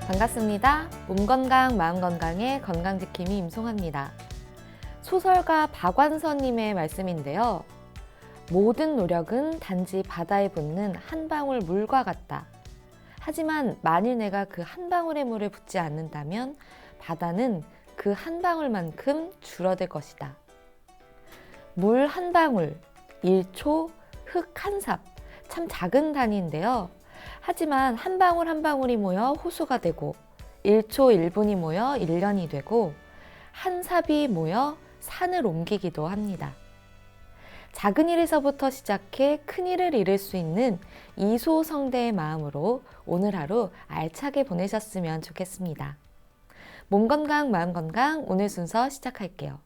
반갑습니다. 몸 건강, 마음 건강의 건강지킴이 임송합니다. 소설가 박완서님의 말씀인데요. 모든 노력은 단지 바다에 붓는 한 방울 물과 같다. 하지만 만일 내가 그 한 방울의 물을 붓지 않는다면 바다는 그 한 방울만큼 줄어들 것이다. 물 한 방울, 1초, 흙 한 삽, 참 작은 단위인데요. 하지만 한 방울 한 방울이 모여 호수가 되고 1초 1분이 모여 1년이 되고 한 삽이 모여 산을 옮기기도 합니다. 작은 일에서부터 시작해 큰 일을 이룰 수 있는 이소성대의 마음으로 오늘 하루 알차게 보내셨으면 좋겠습니다. 몸 건강, 마음 건강 오늘 순서 시작할게요.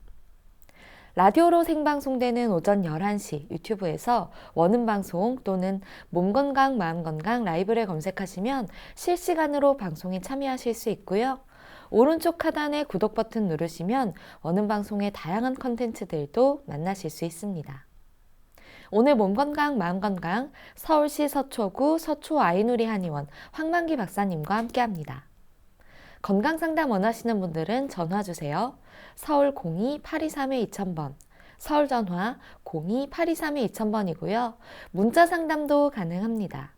라디오로 생방송되는 오전 11시 유튜브에서 원음방송 또는 몸건강, 마음건강 라이브를 검색하시면 실시간으로 방송에 참여하실 수 있고요. 오른쪽 하단에 구독 버튼 누르시면 원음방송의 다양한 컨텐츠들도 만나실 수 있습니다. 오늘 몸건강, 마음건강 서울시 서초구 서초 아이누리 한의원 황만기 박사님과 함께합니다. 건강상담 원하시는 분들은 전화주세요. 서울 02-823-2000번, 서울 전화 02-823-2000번이고요. 문자 상담도 가능합니다.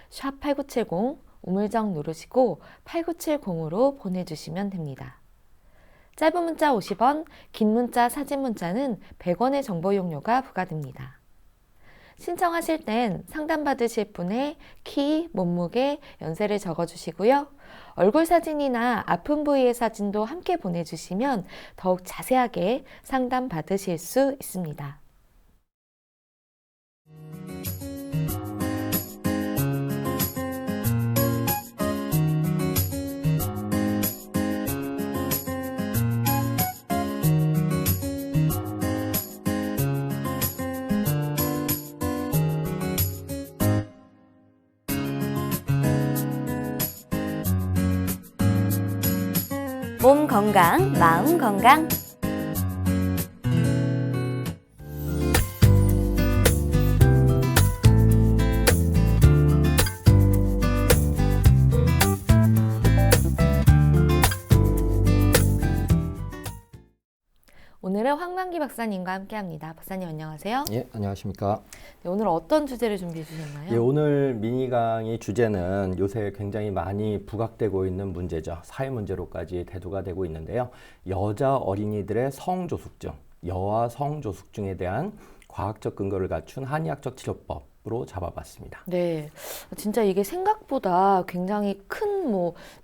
샵 8970 우물정 누르시고 8970으로 보내주시면 됩니다. 짧은 문자 50원, 긴 문자, 사진 문자는 100원의 정보 용료가 부과됩니다. 신청하실 땐 상담받으실 분의 키, 몸무게, 연세를 적어주시고요. 얼굴 사진이나 아픈 부위의 사진도 함께 보내주시면 더욱 자세하게 상담 받으실 수 있습니다. 몸 건강, 마음 건강. 오늘은 황만기 박사님과 함께합니다. 박사님 안녕하세요. 예, 안녕하십니까. 네, 오늘 어떤 주제를 준비해 주셨나요? 예, 오늘 미니 강의 주제는 요새 굉장히 많이 부각되고 있는 문제죠. 사회 문제로까지 대두가 되고 있는데요. 여자 어린이들의 성조숙증, 여아 성조숙증에 대한 과학적 근거를 갖춘 한의학적 치료법으로 잡아봤습니다. 네, 진짜 이게 생각보다 굉장히 큰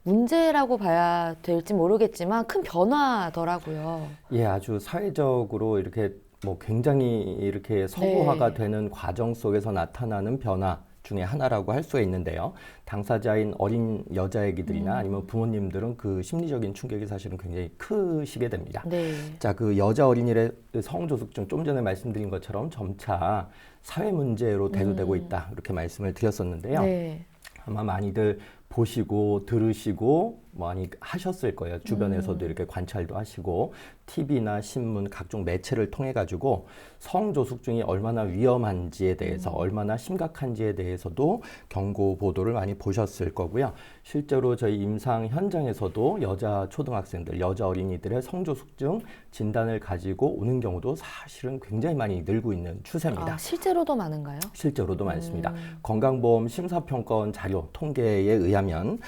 문제라고 봐야 될지 모르겠지만 큰 변화더라고요. 예, 아주 사회적으로 이렇게 굉장히 이렇게 서구화가 되는 과정 속에서 나타나는 변화 중에 하나라고 할 수가 있는데요. 당사자인 어린 여자애기들이나 아니면 부모님들은 그 심리적인 충격이 사실은 굉장히 크시게 됩니다. 네. 자, 그 여자 어린이의 성조숙증 좀 전에 말씀드린 것처럼 점차 사회 문제로 대두되고 있다 이렇게 말씀을 드렸었는데요. 네. 아마 많이들 보시고 들으시고 많이 하셨을 거예요. 주변에서도 이렇게 관찰도 하시고 TV나 신문 각종 매체를 통해 가지고 성조숙증이 얼마나 위험한지에 대해서 얼마나 심각한지에 대해서도 경고 보도를 많이 보셨을 거고요. 실제로 저희 임상 현장에서도 여자 초등학생들, 여자 어린이들의 성조숙증 진단을 가지고 오는 경우도 사실은 굉장히 많이 늘고 있는 추세입니다. 아, 실제로도 많은가요? 실제로도 많습니다. 건강보험 심사평가원 자료 통계에 의하면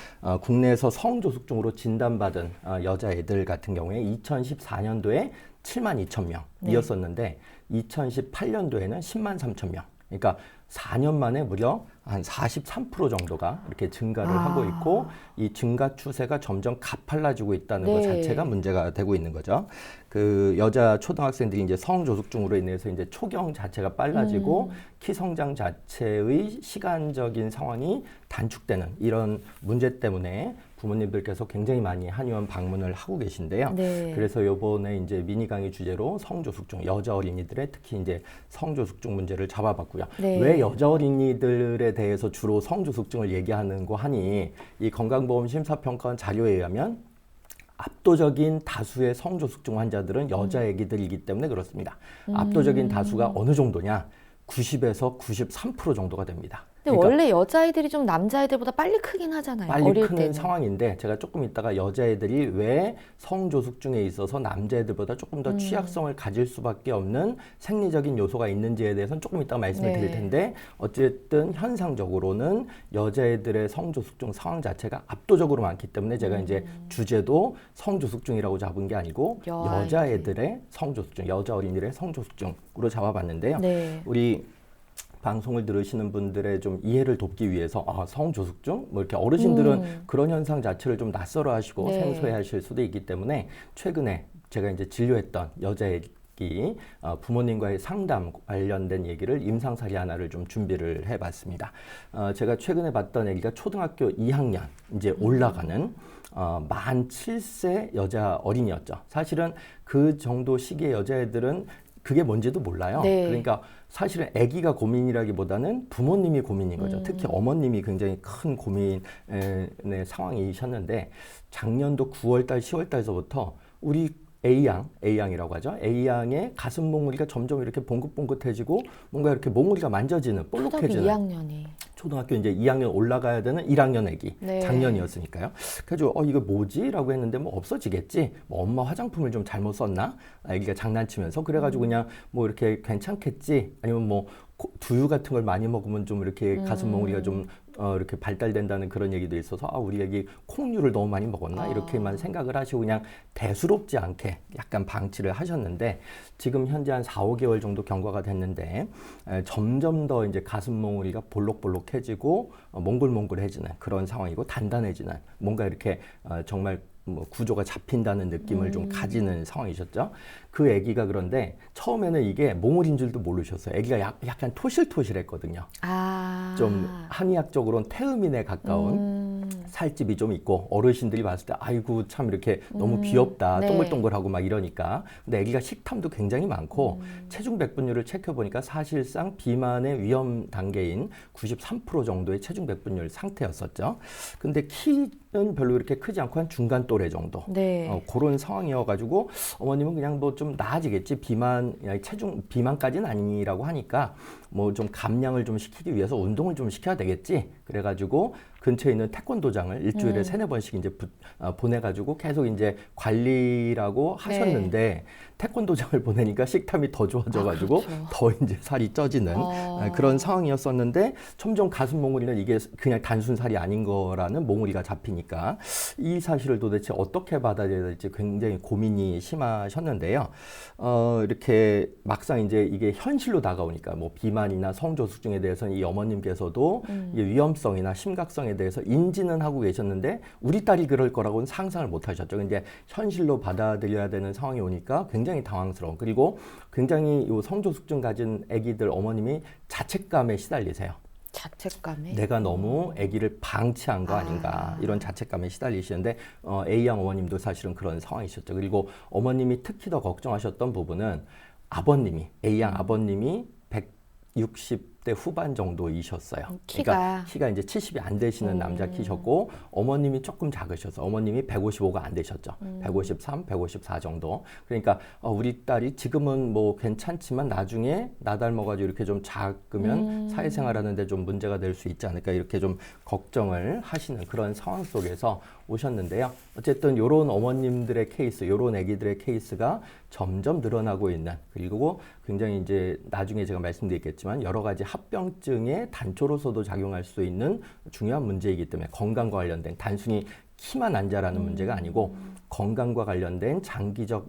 국내에서 성조숙증으로 진단받은 여자애들 같은 경우에 2014년도에 7만 2천 명이었었는데 2018년도에는 10만 3천 명. 그러니까 4년 만에 무려 한 43% 정도가 이렇게 증가를 하고 있고 이 증가 추세가 점점 가팔라지고 있다는 것 자체가 문제가 되고 있는 거죠. 그 여자 초등학생들이 이제 성조숙증으로 인해서 이제 초경 자체가 빨라지고 키 성장 자체의 시간적인 상황이 단축되는 이런 문제 때문에 부모님들께서 굉장히 많이 한의원 방문을 하고 계신데요. 네. 그래서 요번에 이제 미니 강의 주제로 성조숙증, 여자 어린이들의 특히 이제 성조숙증 문제를 잡아봤고요. 네. 왜 여자 어린이들에 대해서 주로 성조숙증을 얘기하는고 하니 이 건강보험 심사평가원 자료에 의하면 압도적인 다수의 성조숙증 환자들은 여자애기들이기 때문에 그렇습니다. 압도적인 다수가 어느 정도냐? 90에서 93% 정도가 됩니다. 근데 원래 여자아이들이 좀 남자아이들보다 빨리 크긴 하잖아요. 빨리 어릴 크는 때는. 상황인데 제가 조금 이따가 여자애들이 왜 성조숙증에 있어서 남자애들보다 조금 더 취약성을 가질 수밖에 없는 생리적인 요소가 있는지에 대해서는 조금 이따가 말씀을 네. 드릴 텐데 어쨌든 현상적으로는 여자애들의 성조숙증 상황 자체가 압도적으로 많기 때문에 제가 이제 주제도 성조숙증이라고 잡은 게 아니고 여자애들의 성조숙증, 여자 어린이들의 성조숙증으로 잡아봤는데요. 네. 우리 방송을 들으시는 분들의 좀 이해를 돕기 위해서 성조숙증? 뭐 이렇게 어르신들은 그런 현상 자체를 좀 낯설어 하시고 네. 생소해 하실 수도 있기 때문에 최근에 제가 이제 진료했던 여자애기 부모님과의 상담 관련된 얘기를 임상사례 하나를 좀 준비를 해봤습니다. 제가 최근에 봤던 애기가 초등학교 2학년 이제 올라가는 만 7세 여자 어린이였죠. 사실은 그 정도 시기의 여자애들은 그게 뭔지도 몰라요. 네. 그러니까 사실은 아기가 고민이라기보다는 부모님이 고민인 거죠. 특히 어머님이 굉장히 큰 고민의 상황이셨는데 작년도 9월달, 10월달서부터 우리 A양이라고 하죠. A양의 가슴 몽우리가 점점 이렇게 봉긋봉긋해지고 뭔가 이렇게 몽우리가 만져지는, 초등학교 볼록해지는. 2학년이. 초등학교 이제 2학년 올라가야 되는 1학년 애기. 네. 작년이었으니까요. 그래서 이거 뭐지? 라고 했는데 뭐 없어지겠지. 뭐 엄마 화장품을 좀 잘못 썼나? 애기가 장난치면서 그래가지고 그냥 뭐 이렇게 괜찮겠지. 아니면 뭐 두유 같은 걸 많이 먹으면 좀 이렇게 가슴 몽우리가 좀 이렇게 발달된다는 그런 얘기도 있어서 우리 애기 콩류를 너무 많이 먹었나 이렇게만 생각을 하시고 그냥 대수롭지 않게 약간 방치를 하셨는데 지금 현재 한 4, 5개월 정도 경과가 됐는데 점점 더 이제 가슴 몽우리가 볼록볼록해지고 몽글몽글해지는 그런 상황이고 단단해지는 뭔가 이렇게 정말 뭐 구조가 잡힌다는 느낌을 좀 가지는 상황이셨죠. 그 아기가 그런데 처음에는 이게 몽울인 줄도 모르셨어요. 아기가 약간 토실토실했거든요. 좀 한의학적으로는 태음인에 가까운 살집이 좀 있고 어르신들이 봤을 때 아이고 참 이렇게 너무 귀엽다. 네. 동글동글하고 막 이러니까. 근데 아기가 식탐도 굉장히 많고 체중 백분율을 체크해보니까 사실상 비만의 위험 단계인 93% 정도의 체중 백분율 상태였었죠. 근데 키는 별로 이렇게 크지 않고 한 중간 또래 정도. 네. 그런 상황이어가지고 어머님은 그냥 뭐 좀 나아지겠지. 체중 비만까지는 아니라고 하니까 뭐 좀 감량을 좀 시키기 위해서 운동을 좀 시켜야 되겠지. 그래가지고 근처에 있는 태권도장을 일주일에 3-4번씩 이제 보내가지고 계속 이제 관리라고 하셨는데 태권도장을 보내니까 식탐이 더 좋아져가지고 그렇죠. 더 이제 살이 쪄지는 그런 상황이었었는데 점점 가슴 몽우리는 이게 그냥 단순 살이 아닌 거라는 몽우리가 잡히니까 이 사실을 도대체 어떻게 받아들여야 될지 굉장히 고민이 심하셨는데요. 이렇게 막상 이제 이게 현실로 다가오니까 뭐 비만이나 성조숙증에 대해서는 이 어머님께서도 이게 위험성이나 심각성에 대해서 인지는 하고 계셨는데 우리 딸이 그럴 거라고는 상상을 못 하셨죠. 근데 현실로 받아들여야 되는 상황이 오니까 굉장히 당황스러운 그리고 굉장히 이 성조숙증 가진 아기들 어머님이 자책감에 시달리세요. 자책감에? 내가 너무 아기를 방치한 거 아닌가 이런 자책감에 시달리시는데 A양 어머님도 사실은 그런 상황이셨죠. 그리고 어머님이 특히 더 걱정하셨던 부분은 A양 아버님이 160대 후반 정도이셨어요. 그러니까 키가 이제 70이 안 되시는 남자 키셨고 어머님이 조금 작으셔서 어머님이 155가 안 되셨죠. 153, 154 정도. 그러니까 우리 딸이 지금은 뭐 괜찮지만 나중에 나 닮아가지고 이렇게 좀 작으면 사회생활하는데 좀 문제가 될 수 있지 않을까 이렇게 좀 걱정을 하시는 그런 상황 속에서 오셨는데요. 어쨌든 요런 어머님들의 케이스, 요런 아기들의 케이스가 점점 늘어나고 있는 그리고 굉장히 이제 나중에 제가 말씀드리겠지만 여러 가지 합병증의 단초로서도 작용할 수 있는 중요한 문제이기 때문에 건강과 관련된 단순히 키만 안 자라는 문제가 아니고 건강과 관련된 장기적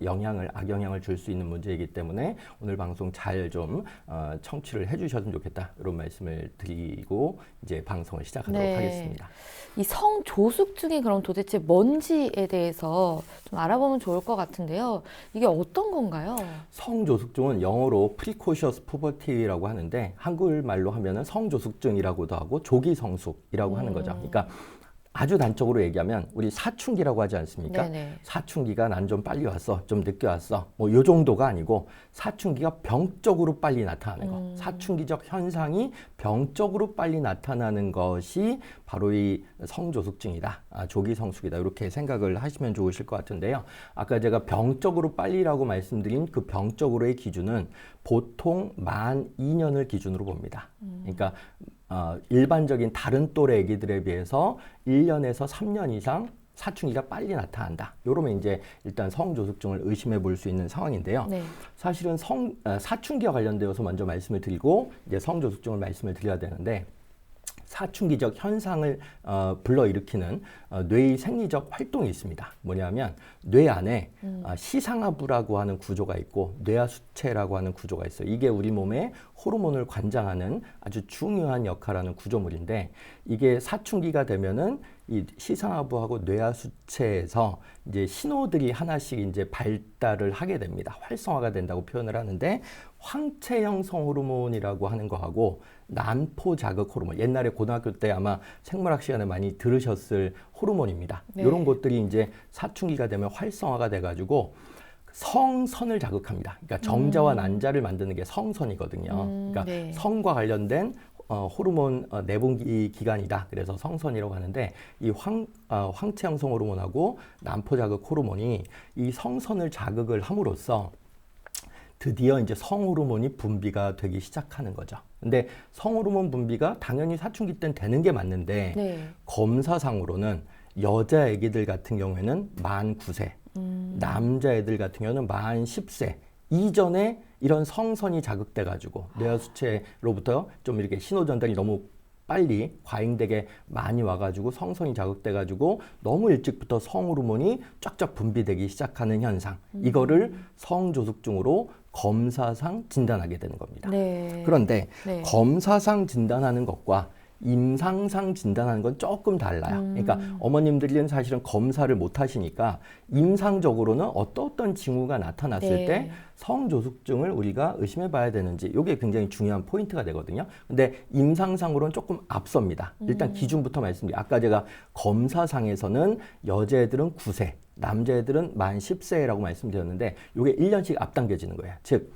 악영향을 줄 수 있는 문제이기 때문에 오늘 방송 잘 좀 청취를 해주셨으면 좋겠다 이런 말씀을 드리고 이제 방송을 시작하도록 하겠습니다. 이 성조숙증이 그럼 도대체 뭔지에 대해서 좀 알아보면 좋을 것 같은데요. 이게 어떤 건가요? 성조숙증은 영어로 precocious puberty라고 하는데 한글말로 하면은 성조숙증이라고도 하고 조기성숙이라고 하는 거죠. 그러니까 아주 단적으로 얘기하면 우리 사춘기라고 하지 않습니까? 네네. 사춘기가 난 좀 빨리 왔어, 좀 늦게 왔어. 뭐 요 정도가 아니고 사춘기가 병적으로 빨리 나타나는 거. 사춘기적 현상이 병적으로 빨리 나타나는 것이 바로 이 성조숙증이다. 조기 성숙이다. 이렇게 생각을 하시면 좋으실 것 같은데요. 아까 제가 병적으로 빨리라고 말씀드린 그 병적으로의 기준은 보통 만 2년을 기준으로 봅니다. 그러니까 일반적인 다른 또래 아기들에 비해서 1년에서 3년 이상 사춘기가 빨리 나타난다. 이러면 이제 일단 성조숙증을 의심해 볼 수 있는 상황인데요. 네. 사실은 사춘기와 관련되어서 먼저 말씀을 드리고 이제 성조숙증을 말씀을 드려야 되는데, 사춘기적 현상을 불러일으키는 뇌의 생리적 활동이 있습니다. 뭐냐면 뇌 안에 시상하부라고 하는 구조가 있고 뇌하수체라고 하는 구조가 있어요. 이게 우리 몸의 호르몬을 관장하는 아주 중요한 역할하는 구조물인데, 이게 사춘기가 되면은 이 시상하부하고 뇌하수체에서 이제 신호들이 하나씩 이제 발달을 하게 됩니다. 활성화가 된다고 표현을 하는데, 황체형 성호르몬이라고 하는 거하고 난포 자극 호르몬, 옛날에 고등학교 때 아마 생물학 시간에 많이 들으셨을 호르몬입니다. 네. 이런 것들이 이제 사춘기가 되면 활성화가 돼가지고 성선을 자극합니다. 그러니까 정자와 난자를 만드는 게 성선이거든요. 그러니까 네. 성과 관련된 호르몬 내분기 기관이다. 그래서 성선이라고 하는데, 이 황체형 성호르몬하고 난포 자극 호르몬이 이 성선을 자극을 함으로써 드디어 이제 성호르몬이 분비가 되기 시작하는 거죠. 근데 성호르몬 분비가 당연히 사춘기 때는 되는 게 맞는데, 네. 검사상으로는 여자 아기들 같은 경우에는 만 9세, 남자애들 같은 경우는 만 10세 이전에 이런 성선이 자극돼가지고 뇌하수체로부터 좀 이렇게 신호 전달이 너무 빨리 과잉되게 많이 와가지고 성선이 자극돼가지고 너무 일찍부터 성호르몬이 쫙쫙 분비되기 시작하는 현상, 이거를 성조숙증으로 검사상 진단하게 되는 겁니다. 네. 그런데 네. 검사상 진단하는 것과 임상상 진단하는 건 조금 달라요. 그러니까 어머님들은 사실은 검사를 못 하시니까 임상적으로는 어떤 징후가 나타났을 네. 때 성조숙증을 우리가 의심해 봐야 되는지, 이게 굉장히 중요한 포인트가 되거든요. 근데 임상상으로는 조금 앞섭니다. 일단 기준부터 말씀드릴게요. 아까 제가 검사상에서는 여자애들은 9세, 남자애들은 만 10세라고 말씀드렸는데, 이게 1년씩 앞당겨지는 거예요. 즉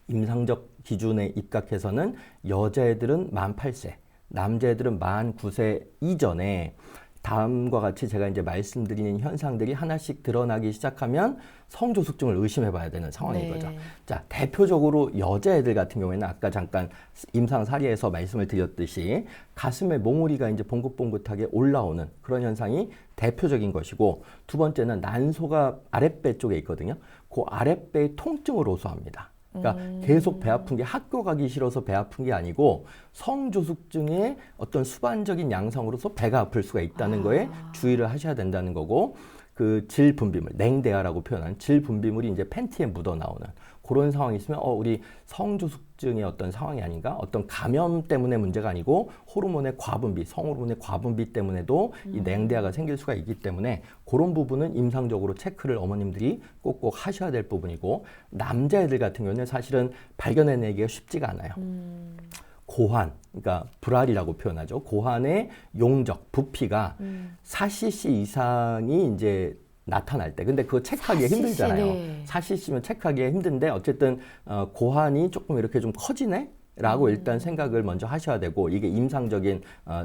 임상적 기준에 입각해서는 여자애들은 만 8세, 남자애들은 만 9세 이전에 다음과 같이 제가 이제 말씀드리는 현상들이 하나씩 드러나기 시작하면 성조숙증을 의심해 봐야 되는 상황인 네. 거죠. 자, 대표적으로 여자애들 같은 경우에는 아까 잠깐 임상 사례에서 말씀을 드렸듯이 가슴에 몽우리가 이제 봉긋봉긋하게 올라오는 그런 현상이 대표적인 것이고, 두 번째는 난소가 아랫배 쪽에 있거든요. 그 아랫배의 통증을 호소합니다. 그러니까 계속 배 아픈 게 학교 가기 싫어서 배 아픈 게 아니고 성조숙증의 어떤 수반적인 양상으로서 배가 아플 수가 있다는 거에 주의를 하셔야 된다는 거고, 그 질 분비물, 냉대야라고 표현하는 질 분비물이 이제 팬티에 묻어 나오는 그런 상황이 있으면 우리 성조숙증의 어떤 상황이 아닌가? 어떤 감염 때문에 문제가 아니고 호르몬의 과분비, 성호르몬의 과분비 때문에도 이 냉대야가 생길 수가 있기 때문에 그런 부분은 임상적으로 체크를 어머님들이 꼭꼭 하셔야 될 부분이고, 남자애들 같은 경우는 사실은 발견해내기가 쉽지가 않아요. 고환, 그러니까 불알이라고 표현하죠. 고환의 용적, 부피가 4cc 이상이 이제 나타날 때, 근데 그거 체크하기가 4cc, 힘들잖아요. 네. 4cc면 체크하기가 힘든데 어쨌든 고환이 조금 이렇게 좀 커지네? 라고 일단 생각을 먼저 하셔야 되고, 이게 임상적인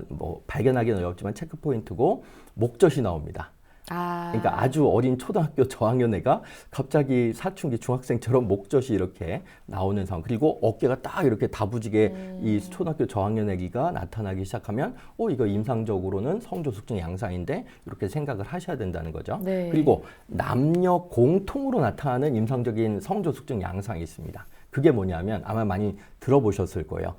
뭐 발견하기는 어렵지만 체크 포인트고, 목젖이 나옵니다. 그러니까 아주 어린 초등학교 저학년 애가 갑자기 사춘기 중학생처럼 목젖이 이렇게 나오는 상황, 그리고 어깨가 딱 이렇게 다부지게 이 초등학교 저학년 애기가 나타나기 시작하면 이거 임상적으로는 성조숙증 양상인데 이렇게 생각을 하셔야 된다는 거죠. 네. 그리고 남녀 공통으로 나타나는 임상적인 성조숙증 양상이 있습니다. 그게 뭐냐면 아마 많이 들어보셨을 거예요.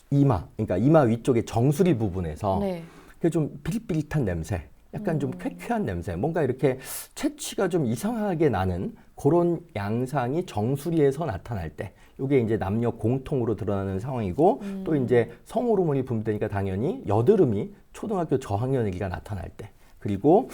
이마, 그러니까 이마 위쪽의 정수리 부분에서 네. 그게 좀 비릿비릿한 냄새, 약간 좀 쾌쾌한 냄새, 뭔가 이렇게 채취가 좀 이상하게 나는 그런 양상이 정수리에서 나타날 때, 이게 이제 남녀 공통으로 드러나는 상황이고, 또 이제 성호르몬이 분비되니까 당연히 여드름이 초등학교 저학년 아기가 나타날 때, 그리고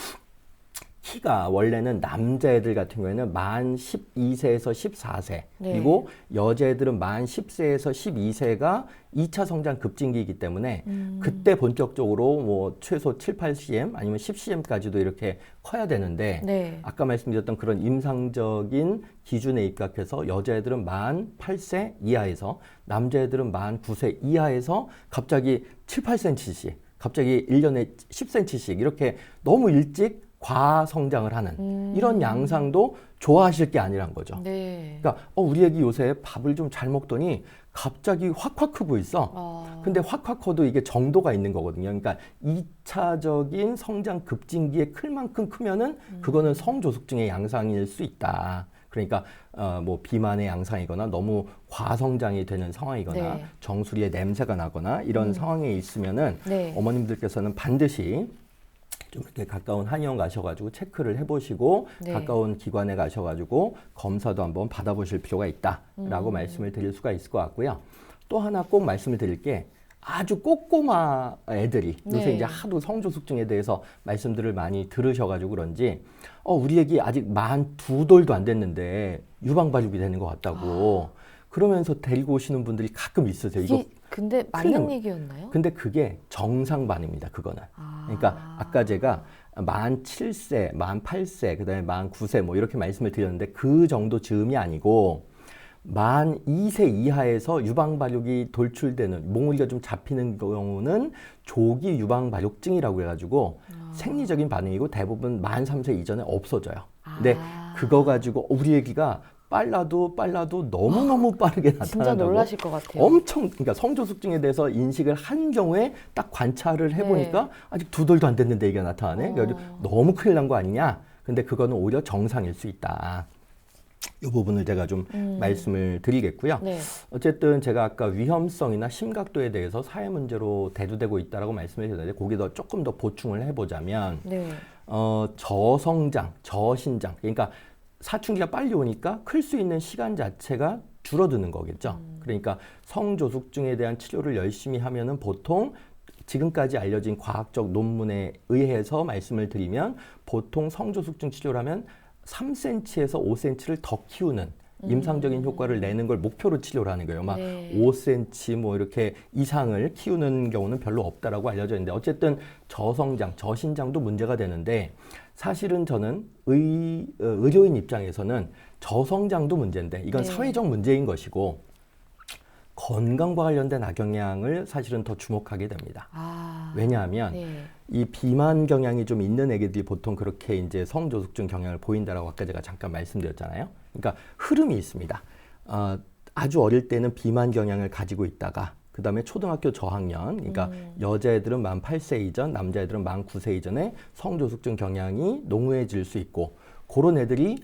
키가 원래는 남자애들 같은 경우에는 만 12세에서 14세, 네. 그리고 여자애들은 만 10세에서 12세가 2차 성장 급진기이기 때문에 그때 본격적으로 뭐 최소 7, 8cm 아니면 10cm까지도 이렇게 커야 되는데, 네. 아까 말씀드렸던 그런 임상적인 기준에 입각해서 여자애들은 만 8세 이하에서 남자애들은 만 9세 이하에서 갑자기 7, 8cm씩, 갑자기 1년에 10cm씩 이렇게 너무 일찍 과성장을 하는 이런 양상도 좋아하실 게 아니란 거죠. 네. 그러니까 우리 애기 요새 밥을 좀 잘 먹더니 갑자기 확확 크고 있어. 근데 확확 커도 이게 정도가 있는 거거든요. 그러니까 2차적인 성장 급진기에 클 만큼 크면은 그거는 성조숙증의 양상일 수 있다. 그러니까 뭐 비만의 양상이거나 너무 과성장이 되는 상황이거나 네. 정수리에 냄새가 나거나 이런 상황에 있으면은 네. 어머님들께서는 반드시 좀 이렇게 가까운 한의원 가셔가지고 체크를 해보시고 네. 가까운 기관에 가셔가지고 검사도 한번 받아보실 필요가 있다라고 말씀을 드릴 수가 있을 것 같고요. 또 하나 꼭 말씀을 드릴 게 아주 꼬꼬마 애들이 요새 네. 이제 하도 성조숙증에 대해서 말씀들을 많이 들으셔가지고 그런지 우리 애기 아직 만 2돌도 안 됐는데 유방발육이 되는 것 같다고 그러면서 데리고 오시는 분들이 가끔 있으세요. 이거 이게 근데 맞는 얘기였나요? 근데 그게 정상 반응입니다. 그거는. 그러니까 아까 제가 만 7세, 만 8세, 그다음에 만 9세 뭐 이렇게 말씀을 드렸는데 그 정도 즈음이 아니고 만 2세 이하에서 유방 발육이 돌출되는 몽우리가 좀 잡히는 경우는 조기 유방 발육증이라고 해가지고 생리적인 반응이고 대부분 만 3세 이전에 없어져요. 근데 그거 가지고 우리 애기가 빨라도 너무너무 빠르게 나타난다고. 진짜 놀라실 것 같아요. 엄청 그러니까 성조숙증에 대해서 인식을 한 경우에 딱 관찰을 해보니까 아직 2돌도 안 됐는데 이게 나타나네. 그래서 너무 큰일 난 거 아니냐. 근데 그거는 오히려 정상일 수 있다. 이 부분을 제가 좀 말씀을 드리겠고요. 네. 어쨌든 제가 아까 위험성이나 심각도에 대해서 사회 문제로 대두되고 있다라고 말씀을 드렸는데 거기서 조금 더 보충을 해보자면 네. 저성장, 저신장 그러니까 사춘기가 빨리 오니까 클 수 있는 시간 자체가 줄어드는 거겠죠. 그러니까 성조숙증에 대한 치료를 열심히 하면은 보통 지금까지 알려진 과학적 논문에 의해서 말씀을 드리면 보통 성조숙증 치료를 하면 3cm에서 5cm를 더 키우는 임상적인 효과를 내는 걸 목표로 치료를 하는 거예요. 막 네. 5cm 뭐 이렇게 이상을 키우는 경우는 별로 없다라고 알려져 있는데 어쨌든 저성장, 저신장도 문제가 되는데 사실은 저는 의료인 입장에서는 저성장도 문제인데 이건 네. 사회적 문제인 것이고 건강과 관련된 악영향을 사실은 더 주목하게 됩니다. 왜냐하면 네. 이 비만 경향이 좀 있는 애기들이 보통 그렇게 이제 성조숙증 경향을 보인다라고 아까 제가 잠깐 말씀드렸잖아요. 그러니까 흐름이 있습니다. 아주 어릴 때는 비만 경향을 가지고 있다가 그 다음에 초등학교 저학년, 그러니까 여자애들은 만 8세 이전, 남자애들은 만 9세 이전에 성조숙증 경향이 농후해질 수 있고 그런 애들이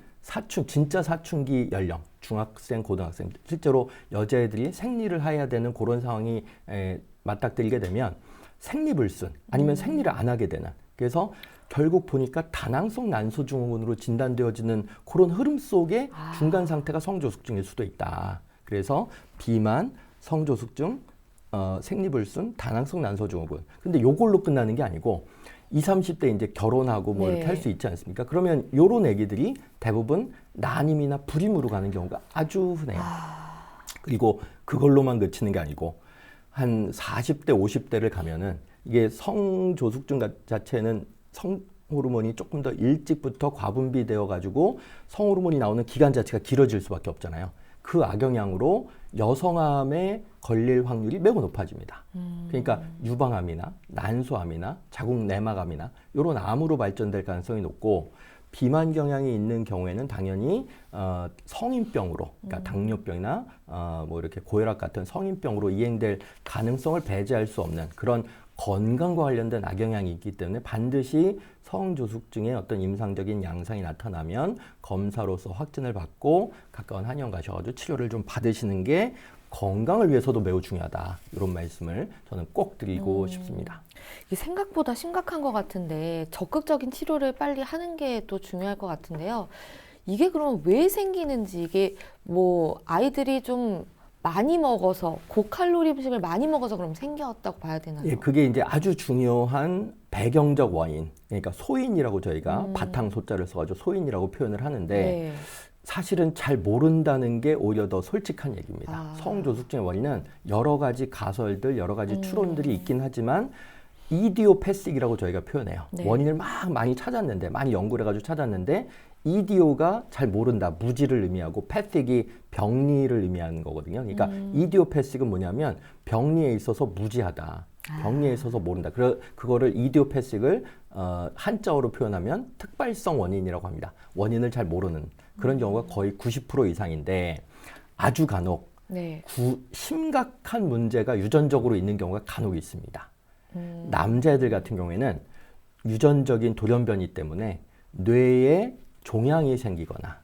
진짜 사춘기 연령, 중학생, 고등학생, 실제로 여자애들이 생리를 해야 되는 그런 상황이 맞닥뜨리게 되면 생리불순 아니면 생리를 안 하게 되는 그래서 결국 보니까 다낭성 난소 증후군으로 진단되어지는 그런 흐름 속에 중간 상태가 성조숙증일 수도 있다. 그래서 비만, 성조숙증, 생리불순, 다낭성 난소 증후군. 근데 요걸로 끝나는 게 아니고 20, 30대 이제 결혼하고 뭐 네. 이렇게 할 수 있지 않습니까? 그러면 요런 애기들이 대부분 난임이나 불임으로 가는 경우가 아주 흔해요. 그리고 그걸로만 그치는 게 아니고 한 40대, 50대를 가면은 이게 성조숙증 자체는 성호르몬이 조금 더 일찍부터 과분비되어 가지고 성호르몬이 나오는 기간 자체가 길어질 수밖에 없잖아요. 그 악영향으로 여성암에 걸릴 확률이 매우 높아집니다. 그러니까 유방암이나 난소암이나 자궁 내막암이나 이런 암으로 발전될 가능성이 높고 비만 경향이 있는 경우에는 당연히 성인병으로, 그러니까 당뇨병이나 뭐 이렇게 고혈압 같은 성인병으로 이행될 가능성을 배제할 수 없는 그런 건강과 관련된 악영향이 있기 때문에 반드시 성조숙증의 어떤 임상적인 양상이 나타나면 검사로서 확진을 받고 가까운 한의원 가셔가지고 치료를 좀 받으시는 게 건강을 위해서도 매우 중요하다. 이런 말씀을 저는 꼭 드리고 싶습니다. 이게 생각보다 심각한 것 같은데 적극적인 치료를 빨리 하는 게 또 중요할 것 같은데요. 이게 그럼 왜 생기는지 이게 뭐 아이들이 좀 많이 먹어서 고칼로리 음식을 많이 먹어서 그럼 생겼다고 봐야 되나요? 예, 그게 이제 아주 중요한 배경적 원인, 그러니까 소인이라고 저희가 바탕 소자를 써가지고 소인이라고 표현을 하는데 네. 사실은 잘 모른다는 게 오히려 더 솔직한 얘기입니다. 성조숙증의 원인은 여러 가지 가설들, 여러 가지 추론들이 있긴 하지만 이디오패식이라고 저희가 표현해요. 네. 원인을 막 많이 찾았는데, 많이 연구를 해가지고 찾았는데 이디오가 잘 모른다, 무지를 의미하고 패식이 병리를 의미하는 거거든요. 그러니까 이디오패식은 뭐냐면 병리에 있어서 무지하다. 병리에 있어서 모른다. 그거를 이디오패식을 한자어로 표현하면 특발성 원인이라고 합니다. 원인을 잘 모르는 그런 경우가 거의 90% 이상인데 아주 간혹 네. 심각한 문제가 유전적으로 있는 경우가 간혹 있습니다. 남자애들 같은 경우에는 유전적인 돌연변이 때문에 뇌에 종양이 생기거나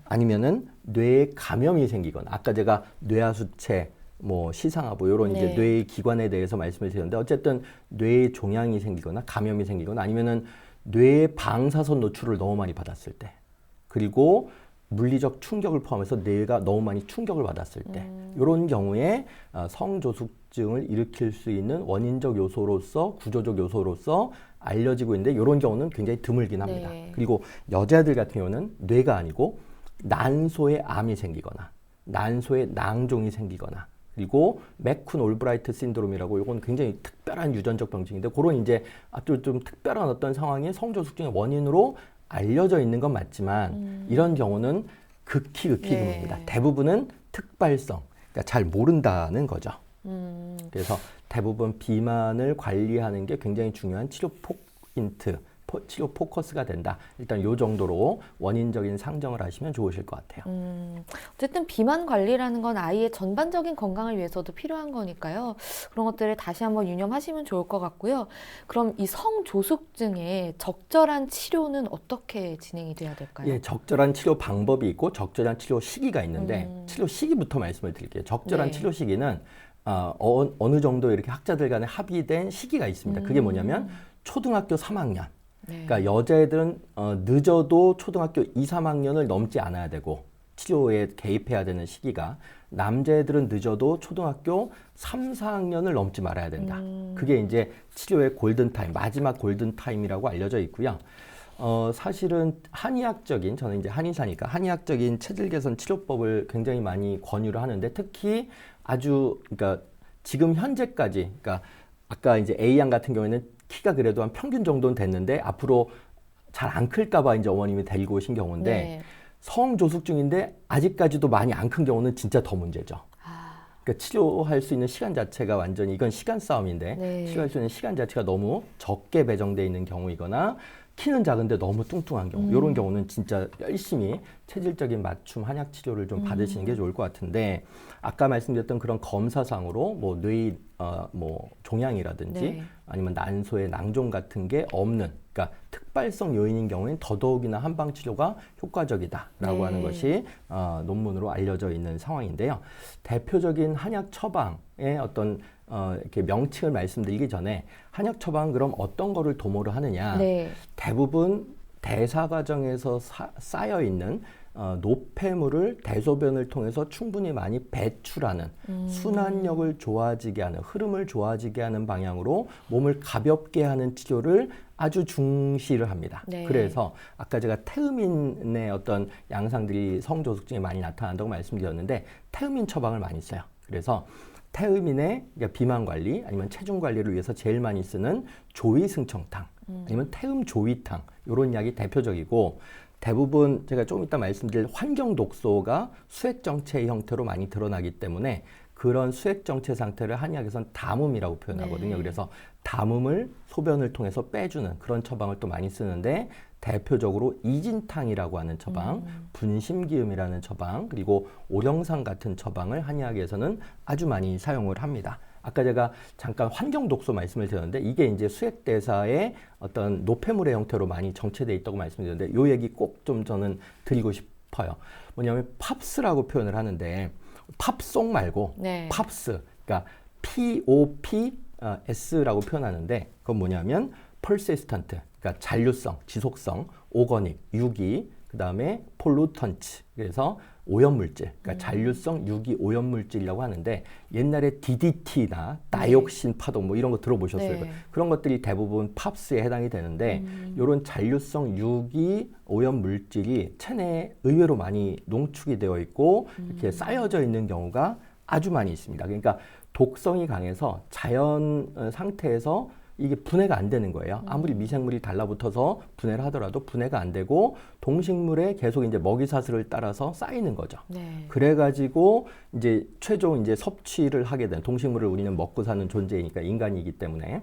아니면은 뇌에 감염이 생기거나 아까 제가 뇌하수체 뭐 시상하부 이런 이제 네. 뇌의 기관에 대해서 말씀을 드렸는데 어쨌든 뇌에 종양이 생기거나 감염이 생기거나 아니면은 뇌의 방사선 노출을 너무 많이 받았을 때 그리고 물리적 충격을 포함해서 뇌가 너무 많이 충격을 받았을 때 이런 경우에 성조숙증을 일으킬 수 있는 원인적 요소로서 구조적 요소로서 알려지고 있는데 이런 경우는 굉장히 드물긴 합니다. 네. 그리고 여자들 같은 경우는 뇌가 아니고 난소에 암이 생기거나 난소에 낭종이 생기거나 그리고 매쿤 올브라이트 신드롬이라고 이건 굉장히 특별한 유전적 병증인데 그런 이제 아주 좀 특별한 어떤 상황이 성조숙증의 원인으로 알려져 있는 건 맞지만 이런 경우는 극히 네. 드뭅니다. 대부분은 특발성, 그러니까 잘 모른다는 거죠. 그래서 대부분 비만을 관리하는 게 굉장히 중요한 치료 포인트, 치료 포커스가 된다. 일단 요 정도로 원인적인 상정을 하시면 좋으실 것 같아요. 어쨌든 비만 관리라는 건 아이의 전반적인 건강을 위해서도 필요한 거니까요. 그런 것들을 다시 한번 유념하시면 좋을 것 같고요. 그럼 이 성조숙증의 적절한 치료는 어떻게 진행이 돼야 될까요? 예, 적절한 치료 방법이 있고 적절한 치료 시기가 있는데 치료 시기부터 말씀을 드릴게요. 적절한 네. 치료 시기는 어느 정도 이렇게 학자들 간에 합의된 시기가 있습니다. 그게 뭐냐면 초등학교 3학년. 네. 그러니까 여자애들은 늦어도 초등학교 2, 3학년을 넘지 않아야 되고 치료에 개입해야 되는 시기가 남자애들은 늦어도 초등학교 3, 4학년을 넘지 말아야 된다. 그게 이제 치료의 골든타임, 마지막 골든타임이라고 알려져 있고요. 사실은 저는 이제 한의사니까 한의학적인 체질 개선 치료법을 굉장히 많이 권유를 하는데 특히 그러니까 지금 현재까지, 그러니까 아까 이제 A양 같은 경우에는 키가 그래도 한 평균 정도는 됐는데 앞으로 잘 안 클까봐 이제 어머님이 데리고 오신 경우인데 네. 성조숙증인데 아직까지도 많이 안 큰 경우는 진짜 더 문제죠. 그러니까 치료할 수 있는 시간 자체가 완전히 이건 시간 싸움인데 네. 치료할 수 있는 시간 자체가 너무 적게 배정돼 있는 경우이거나 키는 작은데 너무 뚱뚱한 경우 이런 경우는 진짜 열심히 체질적인 맞춤 한약 치료를 좀 받으시는 게 좋을 것 같은데 아까 말씀드렸던 그런 검사상으로 뭐 뇌 뭐 종양이라든지 네. 아니면 난소의 낭종 같은 게 없는 그러니까 특발성 요인인 경우에는 더더욱이나 한방 치료가 효과적이다라고 네. 하는 것이 논문으로 알려져 있는 상황인데요. 대표적인 한약 처방의 어떤 이렇게 명칭을 말씀드리기 전에 한약 처방은 그럼 어떤 거를 도모를 하느냐? 네. 대부분 대사 과정에서 쌓여 있는 노폐물을 대소변을 통해서 충분히 많이 배출하는 순환력을 좋아지게 하는 흐름을 좋아지게 하는 방향으로 몸을 가볍게 하는 치료를 아주 중시를 합니다. 네. 그래서 아까 제가 태음인의 어떤 양상들이 성조숙증에 많이 나타난다고 말씀드렸는데 태음인 처방을 많이 써요. 그래서 태음인의 그러니까 비만 관리 아니면 체중 관리를 위해서 제일 많이 쓰는 조위승청탕 아니면 태음 조위탕 이런 약이 대표적이고 대부분 제가 조금 이따 말씀드릴 환경 독소가 수액 정체의 형태로 많이 드러나기 때문에 그런 수액 정체 상태를 한의학에서는 담음이라고 표현하거든요. 네. 그래서 담음을 소변을 통해서 빼주는 그런 처방을 또 많이 쓰는데 대표적으로 이진탕이라고 하는 처방, 분심기음이라는 처방, 그리고 오령상 같은 처방을 한의학에서는 아주 많이 사용을 합니다. 아까 제가 잠깐 환경 독소 말씀을 드렸는데 이게 이제 수액 대사의 어떤 노폐물의 형태로 많이 정체되어 있다고 말씀드렸는데 요 얘기 꼭 좀 저는 드리고 싶어요. 뭐냐면 팝스라고 표현을 하는데 팝송 말고 네. 팝스, 그러니까 POPS라고 표현하는데 그건 뭐냐면 persistent, 그러니까 잔류성, 지속성, 오거닉, 유기, 그 다음에 폴루턴츠, 그래서 오염물질, 그러니까 잔류성 유기 오염물질이라고 하는데 옛날에 DDT나 다이옥신 파동 뭐 이런 거 들어보셨어요? 네. 그런 것들이 대부분 팝스에 해당이 되는데 이런 잔류성 유기 오염물질이 체내에 의외로 많이 농축이 되어 있고 이렇게 쌓여져 있는 경우가 아주 많이 있습니다. 그러니까 독성이 강해서 자연 상태에서 이게 분해가 안 되는 거예요. 아무리 미생물이 달라붙어서 분해를 하더라도 분해가 안 되고 동식물에 계속 이제 먹이사슬을 따라서 쌓이는 거죠. 네. 그래가지고 이제 최종 이제 섭취를 하게 된 동식물을 우리는 먹고 사는 존재이니까 인간이기 때문에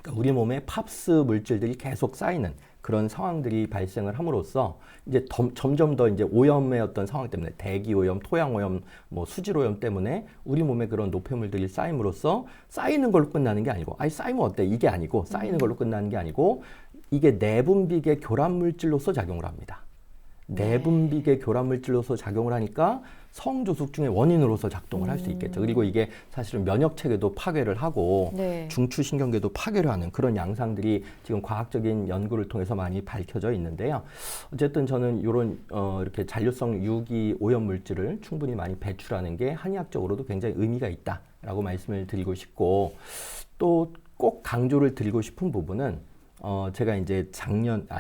그러니까 우리 몸에 팝스 물질들이 계속 쌓이는 그런 상황들이 발생을 함으로써 이제 점점 더 이제 오염의 어떤 상황 때문에 대기 오염, 토양 오염, 뭐 수질 오염 때문에 우리 몸에 그런 노폐물들이 쌓임으로써 쌓이는 걸로 끝나는 게 아니고, 아니 쌓이면 어때? 이게 아니고 쌓이는 걸로 끝나는 게 아니고 이게 내분비계 교란 물질로서 작용을 합니다. 내분비계 교란 물질로서 작용을 하니까 성조숙증의 원인으로서 작동을 할 수 있겠죠. 그리고 이게 사실은 면역 체계도 파괴를 하고 네. 중추신경계도 파괴를 하는 그런 양상들이 지금 과학적인 연구를 통해서 많이 밝혀져 있는데요. 어쨌든 저는 이런 이렇게 잔류성 유기 오염 물질을 충분히 많이 배출하는 게 한의학적으로도 굉장히 의미가 있다라고 말씀을 드리고 싶고, 또 꼭 강조를 드리고 싶은 부분은 제가 이제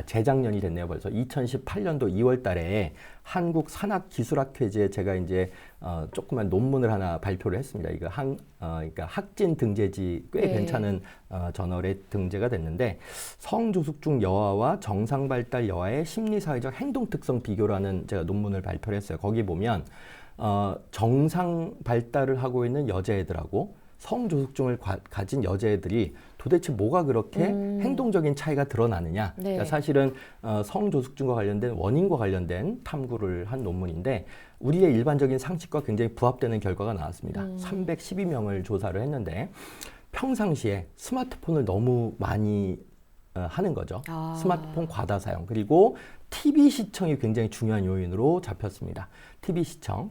재작년이 됐네요. 벌써 2018년도 2월 달에 한국 산학기술학회지에 제가 이제 조그만 논문을 하나 발표를 했습니다. 이거 그러니까 학진 등재지 꽤 네. 괜찮은 저널에 등재가 됐는데, 성조숙중 여아와 정상발달 여아의 심리사회적 행동특성 비교라는 제가 논문을 발표를 했어요. 거기 보면 정상 발달을 하고 있는 여자애들하고 성조숙증을 가진 여자애들이 도대체 뭐가 그렇게 행동적인 차이가 드러나느냐. 네. 그러니까 사실은 성조숙증과 관련된 원인과 관련된 탐구를 한 논문인데 우리의 일반적인 상식과 굉장히 부합되는 결과가 나왔습니다. 312명을 조사를 했는데 평상시에 스마트폰을 너무 많이 하는 거죠. 스마트폰 과다 사용, 그리고 TV 시청이 굉장히 중요한 요인으로 잡혔습니다. TV 시청.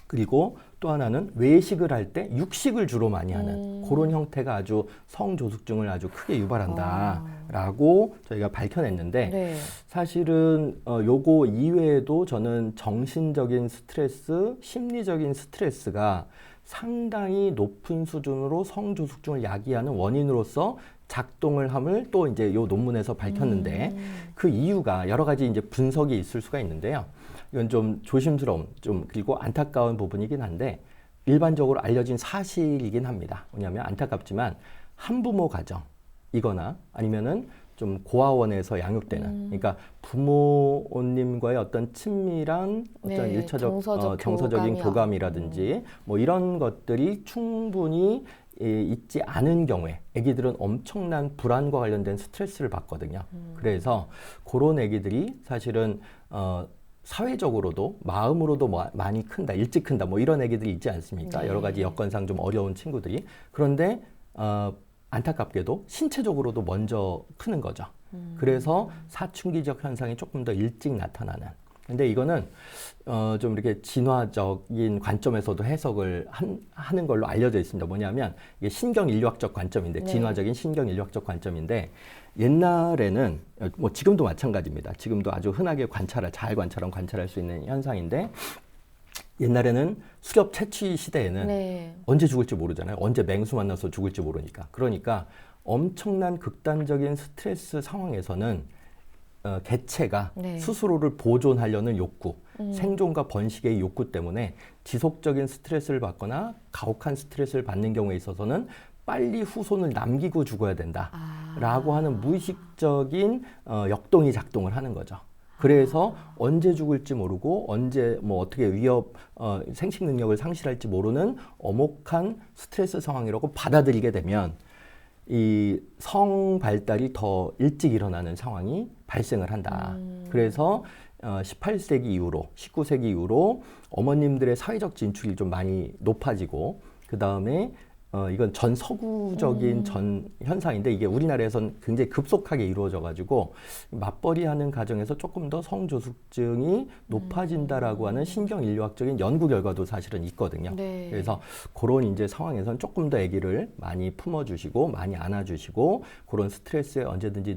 그리고 또 하나는 외식을 할 때 육식을 주로 많이 하는 그런 형태가 아주 성조숙증을 아주 크게 유발한다라고 저희가 밝혀냈는데, 네. 사실은 요거 이외에도 저는 정신적인 스트레스, 심리적인 스트레스가 상당히 높은 수준으로 성조숙증을 야기하는 원인으로서 작동을 함을 또 이제 요 논문에서 밝혔는데, 그 이유가 여러 가지 이제 분석이 있을 수가 있는데요. 이건 좀 조심스러운, 좀 그리고 안타까운 부분이긴 한데 일반적으로 알려진 사실이긴 합니다. 뭐냐면 안타깝지만 한부모 가정이거나 아니면은 좀 고아원에서 양육되는, 그러니까 부모님과의 어떤 친밀한 어떤 네, 일차적 교감이 정서적인 교감이라든지 뭐 이런 것들이 충분히 있지 않은 경우에 아기들은 엄청난 불안과 관련된 스트레스를 받거든요. 그래서 그런 아기들이 사실은 사회적으로도 마음으로도 많이 큰다, 일찍 큰다, 뭐 이런 애기들이 있지 않습니까? 네. 여러 가지 여건상 좀 어려운 친구들이. 그런데 안타깝게도 신체적으로도 먼저 크는 거죠. 그래서 사춘기적 현상이 조금 더 일찍 나타나는. 근데 이거는 좀 이렇게 진화적인 관점에서도 해석을 하는 걸로 알려져 있습니다. 뭐냐면 이게 신경인류학적 관점인데, 네. 진화적인 신경인류학적 관점인데, 옛날에는 뭐 지금도 마찬가지입니다. 지금도 아주 흔하게 잘 관찰할 수 있는 현상인데, 옛날에는 수렵 채취 시대에는 네. 언제 죽을지 모르잖아요. 언제 맹수 만나서 죽을지 모르니까. 그러니까 엄청난 극단적인 스트레스 상황에서는 개체가 네. 스스로를 보존하려는 욕구, 생존과 번식의 욕구 때문에 지속적인 스트레스를 받거나 가혹한 스트레스를 받는 경우에 있어서는 빨리 후손을 남기고 죽어야 된다라고 하는 무의식적인 역동이 작동을 하는 거죠. 그래서 언제 죽을지 모르고 언제 뭐 어떻게 생식 능력을 상실할지 모르는 엄혹한 스트레스 상황이라고 받아들이게 되면 이 성 발달이 더 일찍 일어나는 상황이 발생을 한다. 그래서 18세기 이후로 19세기 이후로 어머님들의 사회적 진출이 좀 많이 높아지고, 그 다음에 이건 전 서구적인 전 현상인데 이게 우리나라에선 굉장히 급속하게 이루어져가지고 맞벌이하는 가정에서 조금 더 성조숙증이 높아진다라고 하는 신경인류학적인 연구 결과도 사실은 있거든요. 네. 그래서 그런 이제 상황에선 조금 더 아기를 많이 품어주시고 많이 안아주시고 그런 스트레스에 언제든지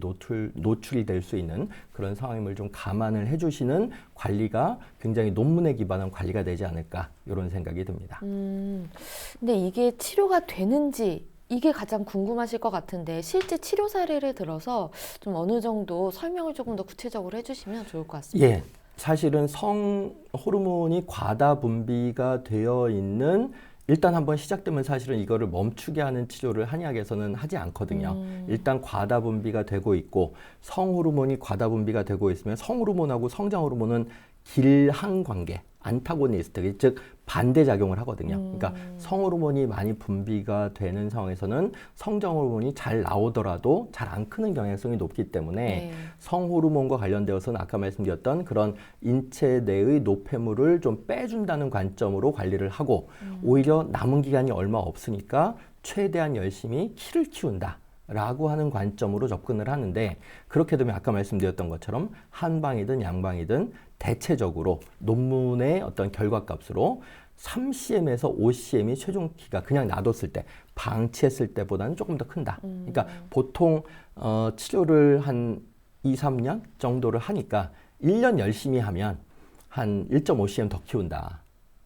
노출이 될 수 있는 그런 상황임을 좀 감안을 해주시는 관리가 굉장히 논문에 기반한 관리가 되지 않을까, 이런 생각이 듭니다. 근데 이게 치료가 되는지 이게 가장 궁금하실 것 같은데, 실제 치료 사례를 들어서 좀 어느 정도 설명을 조금 더 구체적으로 해주시면 좋을 것 같습니다. 예, 사실은 성 호르몬이 과다 분비가 되어 있는 일단 한번 시작되면 사실은 이거를 멈추게 하는 치료를 한의학에서는 하지 않거든요. 일단 과다 분비가 되고 있고 성호르몬이 과다 분비가 되고 있으면 성호르몬하고 성장호르몬은 길항 관계, 안타고니스트, 즉 반대 작용을 하거든요. 그러니까 성호르몬이 많이 분비가 되는 상황에서는 성장호르몬이 잘 나오더라도 잘 안 크는 경향성이 높기 때문에 네. 성호르몬과 관련되어서는 아까 말씀드렸던 그런 인체 내의 노폐물을 좀 빼준다는 관점으로 관리를 하고 오히려 남은 기간이 얼마 없으니까 최대한 열심히 키를 키운다. 라고 하는 관점으로 접근을 하는데 그렇게 되면 아까 말씀드렸던 것처럼 한방이든 양방이든 대체적으로 논문의 어떤 결과값으로 3cm에서 5cm이 최종 키가 그냥 놔뒀을 때 방치했을 때보다는 조금 더 큰다. 그러니까 보통 치료를 한 2, 3년 정도를 하니까 1년 열심히 하면 한 1.5cm 더 키운다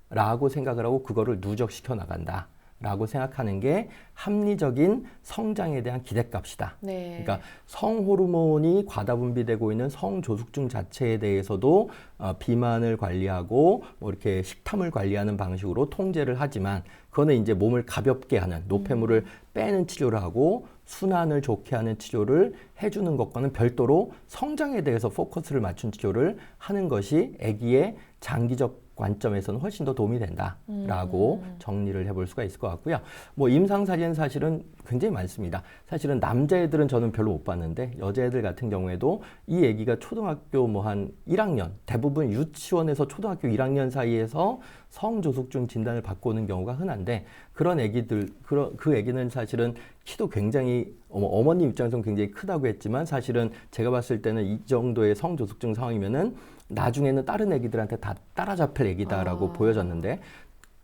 라고 생각을 하고 그거를 누적시켜 나간다 라고 생각하는 게 합리적인 성장에 대한 기대값이다. 네. 그러니까 성호르몬이 과다 분비되고 있는 성조숙증 자체에 대해서도 비만을 관리하고 뭐 이렇게 식탐을 관리하는 방식으로 통제를 하지만 그거는 이제 몸을 가볍게 하는 노폐물을 빼는 치료를 하고 순환을 좋게 하는 치료를 해주는 것과는 별도로 성장에 대해서 포커스를 맞춘 치료를 하는 것이 아기의 장기적 관점에서는 훨씬 더 도움이 된다라고 정리를 해볼 수가 있을 것 같고요. 뭐 임상사례는 사실은 굉장히 많습니다. 사실은 남자애들은 저는 별로 못 봤는데 여자애들 같은 경우에도 이 아기가 초등학교 뭐 한 1학년, 대부분 유치원에서 초등학교 1학년 사이에서 성조숙증 진단을 받고 오는 경우가 흔한데 그런 아기들, 그 아기는 사실은 키도 굉장히 어머님 입장에서는 굉장히 크다고 했지만 사실은 제가 봤을 때는 이 정도의 성조숙증 상황이면은 나중에는 다른 애기들한테 다 따라잡힐 애기다라고 보여졌는데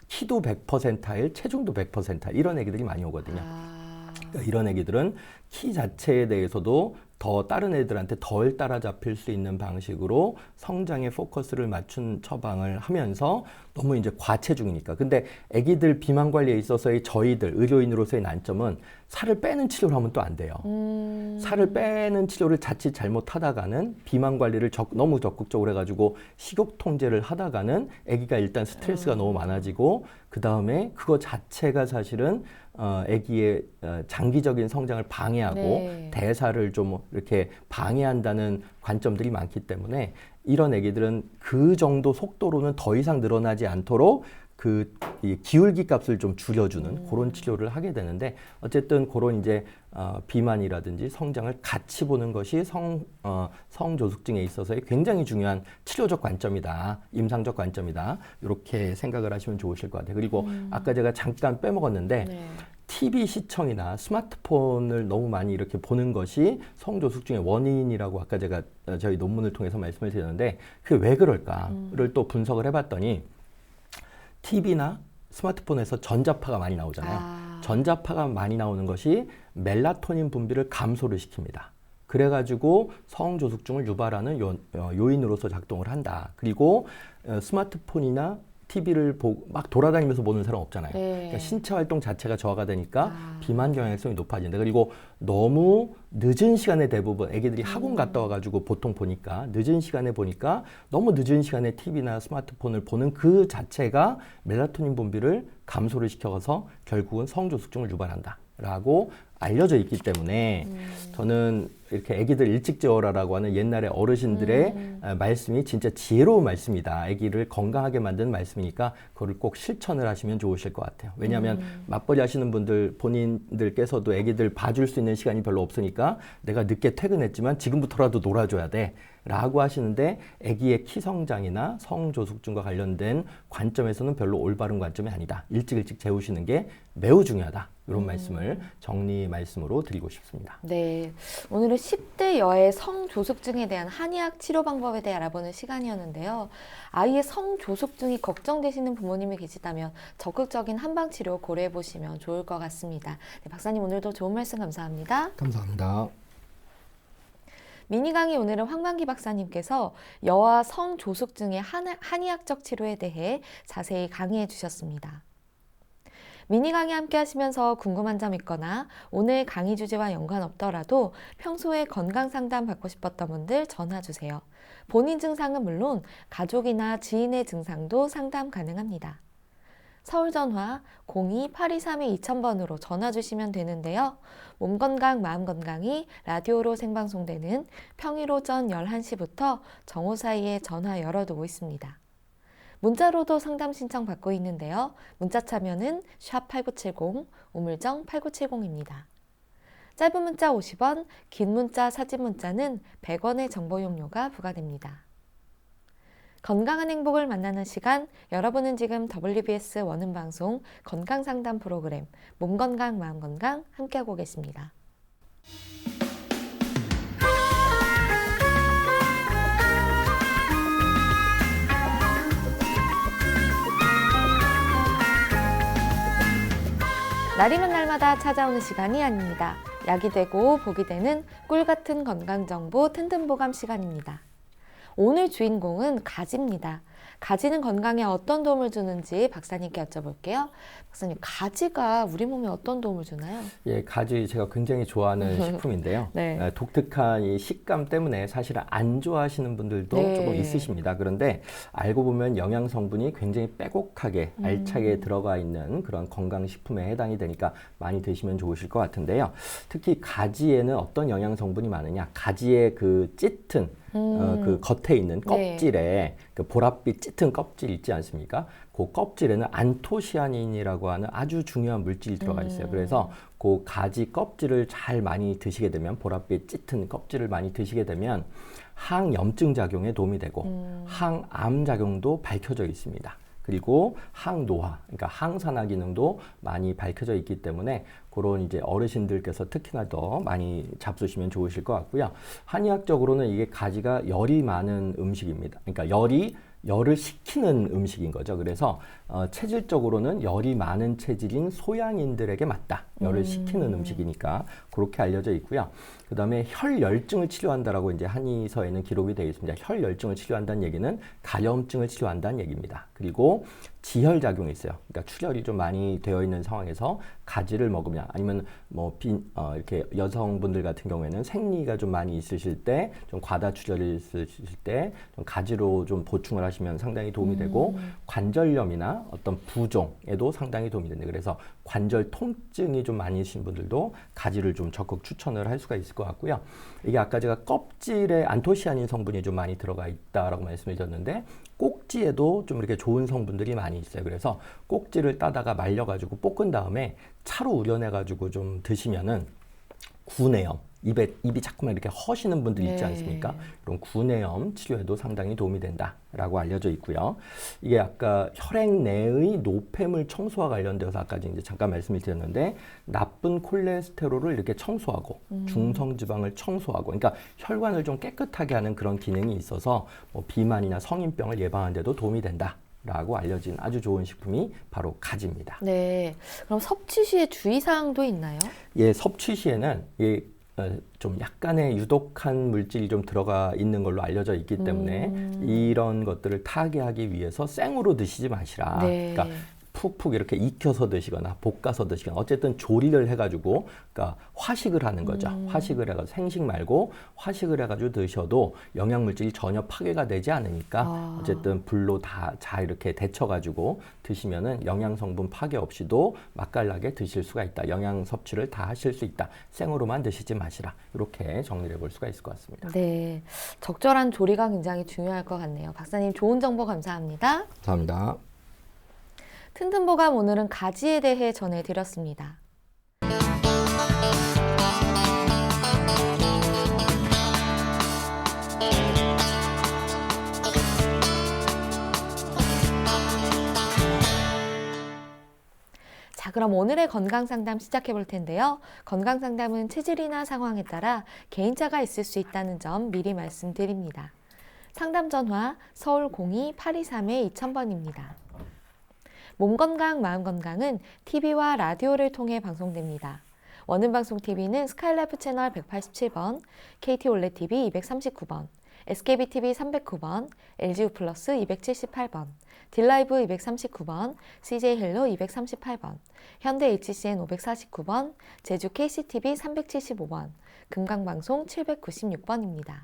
키도 100%일, 체중도 100%일 이런 애기들이 많이 오거든요. 그러니까 이런 애기들은 키 자체에 대해서도 더 다른 애들한테 덜 따라잡힐 수 있는 방식으로 성장에 포커스를 맞춘 처방을 하면서 너무 이제 과체중이니까. 근데 애기들 비만 관리에 있어서의 저희들 의료인으로서의 난점은 살을 빼는 치료를 하면 또 안 돼요. 살을 빼는 치료를 자칫 잘못하다가는 비만 관리를 너무 적극적으로 해가지고 식욕 통제를 하다가는 아기가 일단 스트레스가 너무 많아지고 그 다음에 그거 자체가 사실은 아기의 장기적인 성장을 방해하고 네. 대사를 좀 이렇게 방해한다는 관점들이 많기 때문에 이런 아기들은 그 정도 속도로는 더 이상 늘어나지 않도록 이 기울기 값을 좀 줄여주는 그런 치료를 하게 되는데 어쨌든 그런 이제 비만이라든지 성장을 같이 보는 것이 성조숙증에 있어서의 굉장히 중요한 치료적 관점이다, 임상적 관점이다 이렇게 생각을 하시면 좋으실 것 같아요. 그리고 아까 제가 잠깐 빼먹었는데 네. TV 시청이나 스마트폰을 너무 많이 이렇게 보는 것이 성조숙증의 원인이라고 아까 제가 저희 논문을 통해서 말씀을 드렸는데 그게 왜 그럴까를 또 분석을 해봤더니 TV나 스마트폰에서 전자파가 많이 나오잖아요. 전자파가 많이 나오는 것이 멜라토닌 분비를 감소를 시킵니다. 그래가지고 성조숙증을 유발하는 요인으로서 작동을 한다. 그리고 스마트폰이나 TV를 막 돌아다니면서 보는 사람 없잖아요. 네. 그러니까 신체 활동 자체가 저하가 되니까 비만 경향성이 높아진다. 그리고 너무 늦은 시간에 대부분 애기들이 학원 갔다 와가지고 보통 보니까 늦은 시간에 보니까 너무 늦은 시간에 TV나 스마트폰을 보는 그 자체가 멜라토닌 분비를 감소를 시켜서 결국은 성조숙증을 유발한다라고 알려져 있기 때문에 저는 이렇게 아기들 일찍 재워라라고 하는 옛날의 어르신들의 말씀이 진짜 지혜로운 말씀이다. 아기를 건강하게 만드는 말씀이니까 그거를 꼭 실천을 하시면 좋으실 것 같아요. 왜냐하면 맞벌이 하시는 분들 본인들께서도 아기들 봐줄 수 있는 시간이 별로 없으니까 내가 늦게 퇴근했지만 지금부터라도 놀아줘야 돼 라고 하시는데 아기의 키 성장이나 성조숙증과 관련된 관점에서는 별로 올바른 관점이 아니다. 일찍 재우시는 게 매우 중요하다. 이런 말씀을 정리 말씀으로 드리고 싶습니다. 네, 오늘은 10대 여의 성조숙증에 대한 한의학 치료 방법에 대해 알아보는 시간이었는데요. 아이의 성조숙증이 걱정되시는 부모님이 계시다면 적극적인 한방치료 고려해 보시면 좋을 것 같습니다. 네, 박사님 오늘도 좋은 말씀 감사합니다. 감사합니다. 미니 강의 오늘은 황만기 박사님께서 여아 성조숙증의 한의학적 치료에 대해 자세히 강의해 주셨습니다. 미니 강의 함께 하시면서 궁금한 점 있거나 오늘 강의 주제와 연관없더라도 평소에 건강 상담 받고 싶었던 분들 전화 주세요. 본인 증상은 물론 가족이나 지인의 증상도 상담 가능합니다. 서울 전화 02-823-2000번으로 전화 주시면 되는데요. 몸 건강, 마음 건강이 라디오로 생방송되는 평일 오전 11시부터 정오 사이에 전화 열어두고 있습니다. 문자로도 상담 신청 받고 있는데요. 문자 참여는 샵8970, 우물정 8970입니다. 짧은 문자 50원, 긴 문자, 사진 문자는 100원의 정보 용료가 부과됩니다. 건강한 행복을 만나는 시간, 여러분은 지금 WBS 원음방송 건강상담 프로그램 몸건강, 마음건강 함께하고 계십니다. 날이면 날마다 찾아오는 시간이 아닙니다. 약이 되고 복이 되는 꿀같은 건강정보 튼튼보감 시간입니다. 오늘 주인공은 가지입니다. 가지는 건강에 어떤 도움을 주는지 박사님께 여쭤볼게요. 박사님, 가지가 우리 몸에 어떤 도움을 주나요? 예, 가지 제가 굉장히 좋아하는 식품인데요. 네. 독특한 이 식감 때문에 사실은 안 좋아하시는 분들도 네. 조금 있으십니다. 그런데 알고 보면 영양 성분이 굉장히 빼곡하게 알차게 들어가 있는 그런 건강식품에 해당이 되니까 많이 드시면 좋으실 것 같은데요. 특히 가지에는 어떤 영양 성분이 많으냐? 가지의 그 짙은 그 겉에 있는 껍질에 그 보랏빛 짙은 껍질 있지 않습니까? 그 껍질에는 안토시아닌이라고 하는 아주 중요한 물질이 들어가 있어요. 그래서 그 가지 껍질을 잘 많이 드시게 되면, 보랏빛 짙은 껍질을 많이 드시게 되면 항염증 작용에 도움이 되고 항암 작용도 밝혀져 있습니다. 그리고 항노화, 그러니까 항산화 기능도 많이 밝혀져 있기 때문에 그런 이제 어르신들께서 특히나 더 많이 잡수시면 좋으실 것 같고요. 한의학적으로는 이게 가지가 열이 많은 음식입니다. 그러니까 열을 식히는 음식인 거죠. 그래서 체질적으로는 열이 많은 체질인 소양인들에게 맞다. 열을 식히는 음식이니까 그렇게 알려져 있고요. 그 다음에 혈열증을 치료한다라고 이제 한의서에는 기록이 되어 있습니다. 혈열증을 치료한다는 얘기는 가려움증을 치료한다는 얘기입니다. 그리고 지혈작용이 있어요. 그러니까 출혈이 좀 많이 되어 있는 상황에서 가지를 먹으면, 아니면 뭐 이렇게 여성분들 같은 경우에는 생리가 좀 많이 있으실 때, 좀 과다 출혈이 있으실 때 좀 가지로 좀 보충을 하시면 상당히 도움이 되고, 관절염이나 어떤 부종에도 상당히 도움이 됩니다. 그래서 관절 통증이 좀 많으신 분들도 가지를 좀 적극 추천을 할 수가 있을 것 같고요. 이게 아까 제가 껍질에 안토시아닌 성분이 좀 많이 들어가 있다라고 말씀을 드렸는데, 꼭지에도 좀 이렇게 좋은 성분들이 많이 있어요. 그래서 꼭지를 따다가 말려가지고 볶은 다음에 차로 우려내가지고 좀 드시면은 구내염, 입이 자꾸만 이렇게 허시는 분들 있지 않습니까? 이런 구내염 치료에도 상당히 도움이 된다라고 알려져 있고요. 이게 아까 혈액 내의 노폐물 청소와 관련되어서 아까 이제 잠깐 말씀을 드렸는데, 나쁜 콜레스테롤을 이렇게 청소하고 중성지방을 청소하고, 그러니까 혈관을 좀 깨끗하게 하는 그런 기능이 있어서 뭐 비만이나 성인병을 예방하는 데도 도움이 된다. 라고 알려진 아주 좋은 식품이 바로 가지입니다. 네, 그럼 섭취 시에 주의사항도 있나요? 예, 섭취 시에는 좀 약간의 유독한 물질이 좀 들어가 있는 걸로 알려져 있기 때문에 이런 것들을 타개하기 위해서 생으로 드시지 마시라. 네. 그러니까 푹푹 이렇게 익혀서 드시거나 볶아서 드시거나 어쨌든 조리를 해가지고, 그러니까 화식을 하는 거죠. 화식을 해가지고, 생식 말고 화식을 해가지고 드셔도 영양물질이 전혀 파괴가 되지 않으니까 어쨌든 불로 다 잘 이렇게 데쳐가지고 드시면은 영양성분 파괴 없이도 맛깔나게 드실 수가 있다. 영양 섭취를 다 하실 수 있다. 생으로만 드시지 마시라. 이렇게 정리를 해볼 수가 있을 것 같습니다. 네, 적절한 조리가 굉장히 중요할 것 같네요. 박사님, 좋은 정보 감사합니다. 감사합니다. 튼튼보감, 오늘은 가지에 대해 전해드렸습니다. 자, 그럼 오늘의 건강상담 시작해 볼 텐데요. 건강상담은 체질이나 상황에 따라 개인차가 있을 수 있다는 점 미리 말씀드립니다. 상담 전화 서울 02-823-2000번입니다. 몸건강, 마음건강은 TV와 라디오를 통해 방송됩니다. 원음방송TV는 스카이라이프 채널 187번, KT올레TV 239번, SKBTV 309번, LGU 플러스 278번, 딜라이브 239번, CJ헬로 238번, 현대 HCN 549번, 제주 KCTV 375번, 금강방송 796번입니다.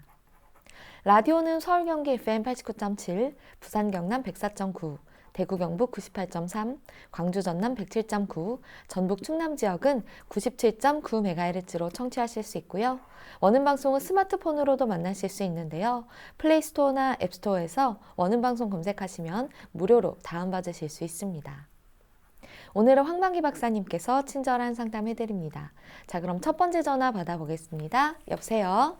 라디오는 서울 경기 FM 89.7, 부산 경남 104.9, 대구 경북 98.3, 광주 전남 107.9, 전북 충남 지역은 97.9MHz로 청취하실 수 있고요. 원음 방송은 스마트폰으로도 만나실 수 있는데요. 플레이스토어나 앱스토어에서 원음 방송 검색하시면 무료로 다운받으실 수 있습니다. 오늘은 황만기 박사님께서 친절한 상담해드립니다. 자, 그럼 첫 번째 전화 받아보겠습니다. 여보세요?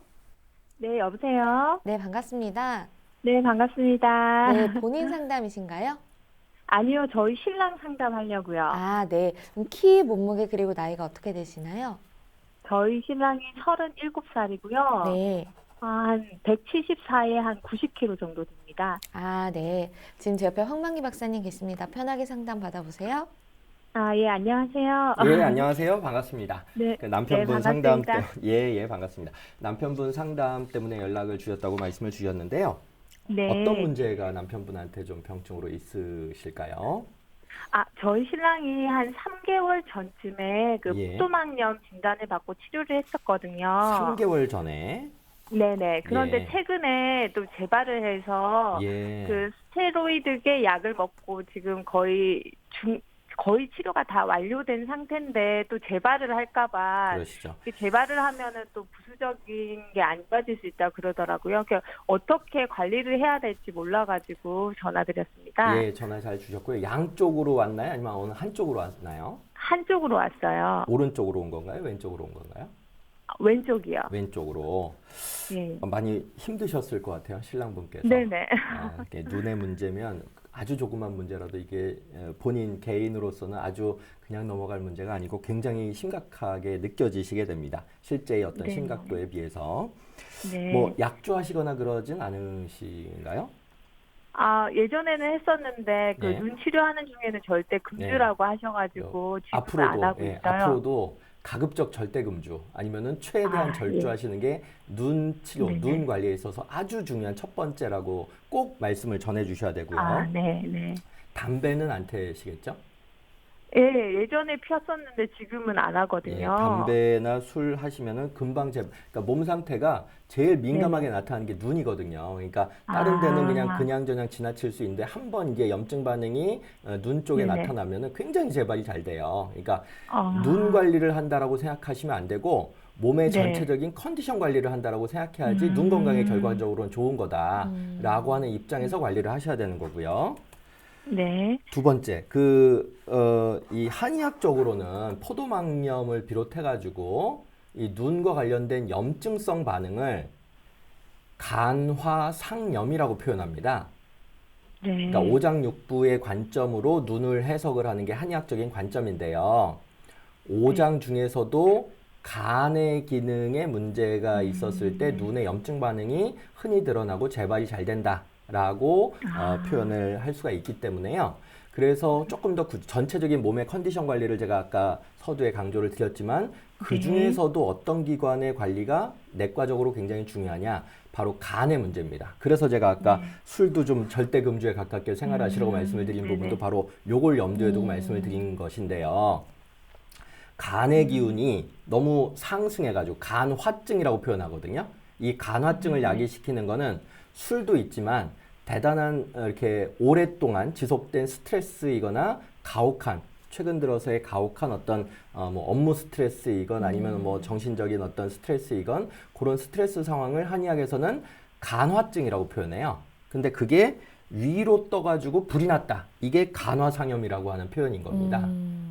네, 여보세요? 네, 반갑습니다. 네, 반갑습니다. 네, 본인 상담이신가요? 아니요, 저희 신랑 상담하려고요. 아, 네. 그럼 키, 몸무게, 그리고 나이가 어떻게 되시나요? 저희 신랑이 37살이고요. 네. 한 174에 한 90kg 정도 됩니다. 아, 네. 지금 제 옆에 황만기 박사님 계십니다. 편하게 상담 받아보세요. 아, 예, 안녕하세요. 예, 안녕하세요. 반갑습니다. 네, 그 남편분 상담 반갑습니다. 예, 반갑습니다. 남편분 상담 때문에 연락을 주셨다고 말씀을 주셨는데요. 네. 어떤 문제가 남편분한테 좀 병증으로 있으실까요? 아, 저희 신랑이 한 3개월 전쯤에 그 예. 포도막염 진단을 받고 치료를 했었거든요. 3개월 전에 네네. 그런데 예. 최근에 또 재발을 해서 예. 그 스테로이드계 약을 먹고 지금 거의 치료가 다 완료된 상태인데 또 재발을 할까봐 그러시죠. 재발을 하면은 또 부수적인 게 안 좋아질 수 있다 그러더라고요. 그러니까 어떻게 관리를 해야 될지 몰라가지고 전화드렸습니다. 예, 전화 잘 주셨고요. 양쪽으로 왔나요? 아니면 어느 한쪽으로 왔나요? 한쪽으로 왔어요. 오른쪽으로 온 건가요? 왼쪽으로 온 건가요? 왼쪽이요. 왼쪽으로. 예. 많이 힘드셨을 것 같아요, 신랑분께서. 네네. 이렇게 눈의 문제면 아주 조그만 문제라도 이게 본인 개인으로서는 아주 그냥 넘어갈 문제가 아니고 굉장히 심각하게 느껴지시게 됩니다. 실제의 어떤 네. 심각도에 비해서. 네. 뭐 약주하시거나 그러진 않으신가요? 아, 예전에는 했었는데 그 네. 눈 치료하는 중에는 절대 금주라고 하셔가지고 지금은 안 하고 있어요. 앞으로도 가급적 절대금주 아니면은 최대한 아, 절주하시는 게 눈 치료, 네네. 눈 관리에 있어서 아주 중요한 첫 번째라고 꼭 말씀을 전해 주셔야 되고요. 아, 네, 네. 담배는 안 태시겠죠? 예, 예전에 피웠었는데 지금은 안 하거든요. 예, 담배나 술 하시면은 금방 그러니까 몸 상태가 제일 민감하게 나타나는 게 눈이거든요. 그러니까 다른 데는 그냥 지나칠 수 있는데 한 번 이게 염증 반응이 눈 쪽에 네네. 나타나면은 굉장히 재발이 잘 돼요. 그러니까 아. 눈 관리를 한다라고 생각하시면 안 되고 몸의 네. 전체적인 컨디션 관리를 한다라고 생각해야지 눈 건강에 결과적으로는 좋은 거다라고 하는 입장에서 관리를 하셔야 되는 거고요. 네. 두 번째, 이 한의학적으로는 포도막염을 비롯해가지고 이 눈과 관련된 염증성 반응을 간화상염이라고 표현합니다. 네. 그러니까 오장육부의 관점으로 눈을 해석을 하는 게 한의학적인 관점인데요. 오장 중에서도 간의 기능에 문제가 있었을 때 눈의 염증 반응이 흔히 드러나고 재발이 잘 된다라고 표현을 할 수가 있기 때문에요. 그래서 조금 더 전체적인 몸의 컨디션 관리를 제가 아까 서두에 강조를 드렸지만 그 중에서도 어떤 기관의 관리가 내과적으로 굉장히 중요하냐? 바로 간의 문제입니다. 그래서 제가 아까 술도 좀 절대 금주에 가깝게 생활하시라고 말씀을 드린 부분도 바로 요걸 염두에 두고 말씀을 드린 것인데요. 간의 기운이 너무 상승해가지고 간화증이라고 표현하거든요. 이 간화증을 야기시키는 거는 술도 있지만 대단한 이렇게 오랫동안 지속된 스트레스이거나 가혹한 최근 들어서의 가혹한 어떤 뭐 업무 스트레스이건 아니면 뭐 정신적인 어떤 스트레스이건 그런 스트레스 상황을 한의학에서는 간화증이라고 표현해요. 근데 그게 위로 떠가지고 불이 났다. 이게 간화상염이라고 하는 표현인 겁니다.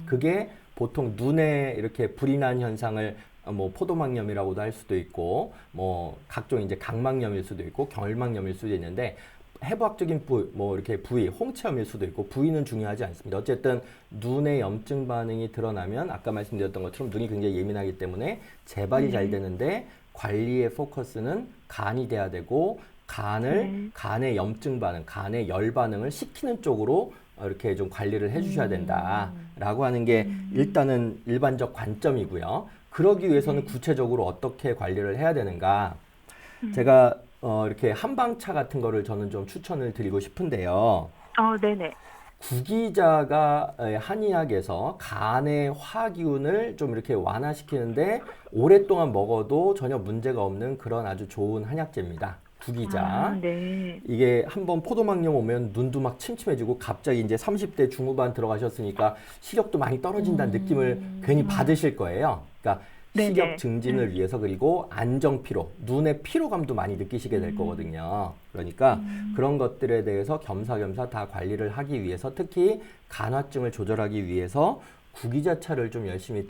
그게 보통 눈에 이렇게 불이 난 현상을 뭐 포도막염이라고도 할 수도 있고 뭐 각종 이제 각막염일 수도 있고 결막염일 수도 있는데 해부학적인 뭐 이렇게 부위, 홍채염일 수도 있고 부위는 중요하지 않습니다. 어쨌든 눈의 염증 반응이 드러나면 아까 말씀드렸던 것처럼 눈이 굉장히 예민하기 때문에 재발이 잘 되는데 관리의 포커스는 간이 돼야 되고 간의 염증 반응, 간의 열 반응을 시키는 쪽으로 이렇게 좀 관리를 해주셔야 된다라고 하는 게 일단은 일반적 관점이고요. 그러기 위해서는 구체적으로 어떻게 관리를 해야 되는가? 제가 이렇게 한방차 같은 거를 저는 좀 추천을 드리고 싶은데요. 네네. 구기자가 한의학에서 간의 화기운을 좀 이렇게 완화시키는데 오랫동안 먹어도 전혀 문제가 없는 그런 아주 좋은 한약재입니다. 구기자. 네. 이게 한번 포도막염 오면 눈도 막 침침해지고 갑자기 이제 30대 중후반 들어가셨으니까 시력도 많이 떨어진다는 느낌을 괜히 받으실 거예요. 그러니까 네네. 시력 증진을 위해서 그리고 안정 피로, 눈의 피로감도 많이 느끼시게 될 거거든요. 그러니까 그런 것들에 대해서 겸사겸사 다 관리를 하기 위해서 특히 간화증을 조절하기 위해서 구기자차를 좀 열심히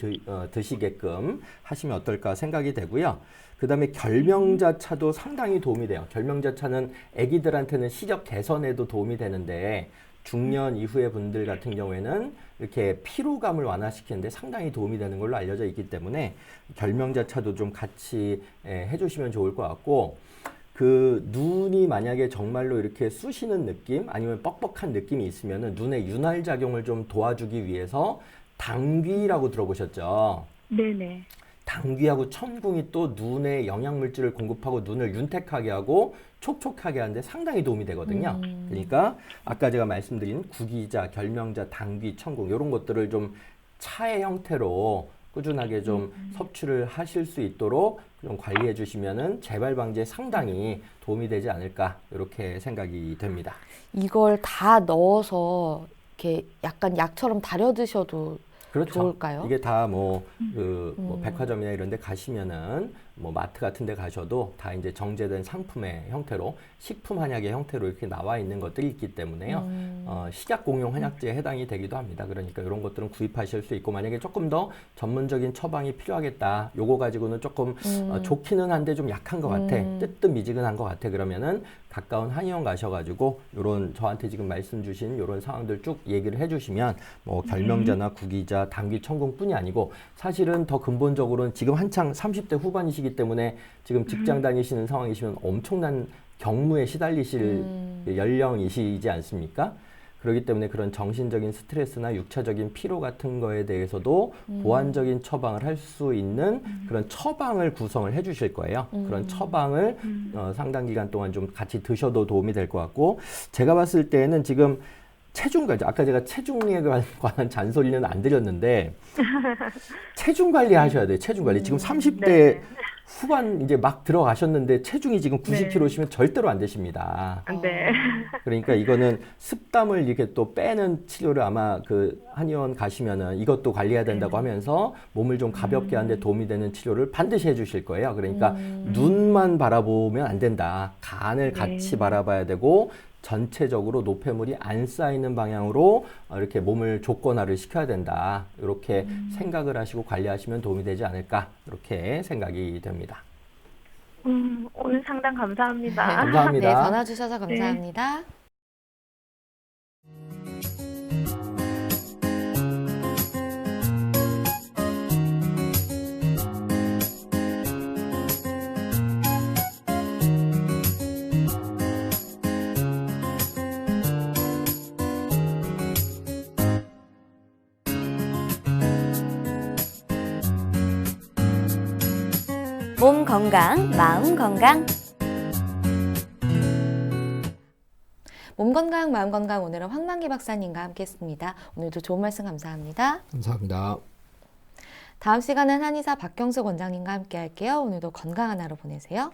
드시게끔 하시면 어떨까 생각이 되고요. 그 다음에 결명자차도 상당히 도움이 돼요. 결명자차는 아기들한테는 시력 개선에도 도움이 되는데 중년 이후의 분들 같은 경우에는 이렇게 피로감을 완화시키는데 상당히 도움이 되는 걸로 알려져 있기 때문에 결명자차도 좀 같이 해주시면 좋을 것 같고, 그 눈이 만약에 정말로 이렇게 쑤시는 느낌 아니면 뻑뻑한 느낌이 있으면은 눈의 윤활 작용을 좀 도와주기 위해서 당귀라고 들어보셨죠? 네네. 당귀하고 천궁이 또 눈에 영양물질을 공급하고 눈을 윤택하게 하고 촉촉하게 하는데 상당히 도움이 되거든요. 그러니까 아까 제가 말씀드린 구기자, 결명자, 당귀, 천궁 이런 것들을 좀 차의 형태로 꾸준하게 좀 섭취를 하실 수 있도록 좀 관리해 주시면은 재발 방지에 상당히 도움이 되지 않을까 이렇게 생각이 됩니다. 이걸 다 넣어서 이렇게 약간 약처럼 달여 드셔도 그렇죠. 좋을까요? 이게 다 뭐 백화점이나 이런 데 가시면은 뭐 마트 같은 데 가셔도 다 이제 정제된 상품의 형태로 식품 한약의 형태로 이렇게 나와 있는 것들이 있기 때문에요. 식약 공용 한약재에 해당이 되기도 합니다. 그러니까 이런 것들은 구입하실 수 있고, 만약에 조금 더 전문적인 처방이 필요하겠다. 요거 가지고는 조금 좋기는 한데 좀 약한 것 같아. 뜨뜻미지근한 것 같아. 그러면은 가까운 한의원 가셔가지고 요런 저한테 지금 말씀 주신 요런 상황들 쭉 얘기를 해주시면 뭐 결명자나 구기자, 당귀, 천궁뿐이 아니고 사실은 더 근본적으로는 지금 한창 30대 후반이시기 때문에 지금 직장 다니시는 상황이시면 엄청난 경무에 시달리실 연령이시지 않습니까? 그렇기 때문에 그런 정신적인 스트레스나 육체적인 피로 같은 거에 대해서도 보완적인 처방을 할 수 있는 그런 처방을 구성을 해 주실 거예요. 그런 처방을 상당 기간 동안 좀 같이 드셔도 도움이 될 것 같고, 제가 봤을 때는 지금 체중 관리, 아까 제가 체중에 관한 잔소리는 안 드렸는데 체중 관리 하셔야 돼요. 체중 관리. 지금 30대 네. 후반 이제 막 들어가셨는데 체중이 지금 90kg시면 절대로 안 되십니다. 네. 그러니까 이거는 습담을 이렇게 또 빼는 치료를 아마 그 한의원 가시면은 이것도 관리해야 된다고 하면서 몸을 좀 가볍게 하는데 도움이 되는 치료를 반드시 해주실 거예요. 그러니까 눈만 바라보면 안 된다. 간을 같이 바라봐야 되고 전체적으로 노폐물이 안 쌓이는 방향으로 이렇게 몸을 조건화를 시켜야 된다. 이렇게 생각을 하시고 관리하시면 도움이 되지 않을까 이렇게 생각이 됩니다. 오늘 상담 감사합니다. 네, 감사합니다. 전화 주셔서 감사합니다. 몸 건강, 마음 건강. 몸 건강, 마음 건강, 오늘은 황만기 박사님과 함께했습니다. 오늘도 좋은 말씀 감사합니다. 감사합니다. 다음 시간은 한의사 박경숙 원장님과 함께 할게요. 오늘도 건강한 하루 보내세요.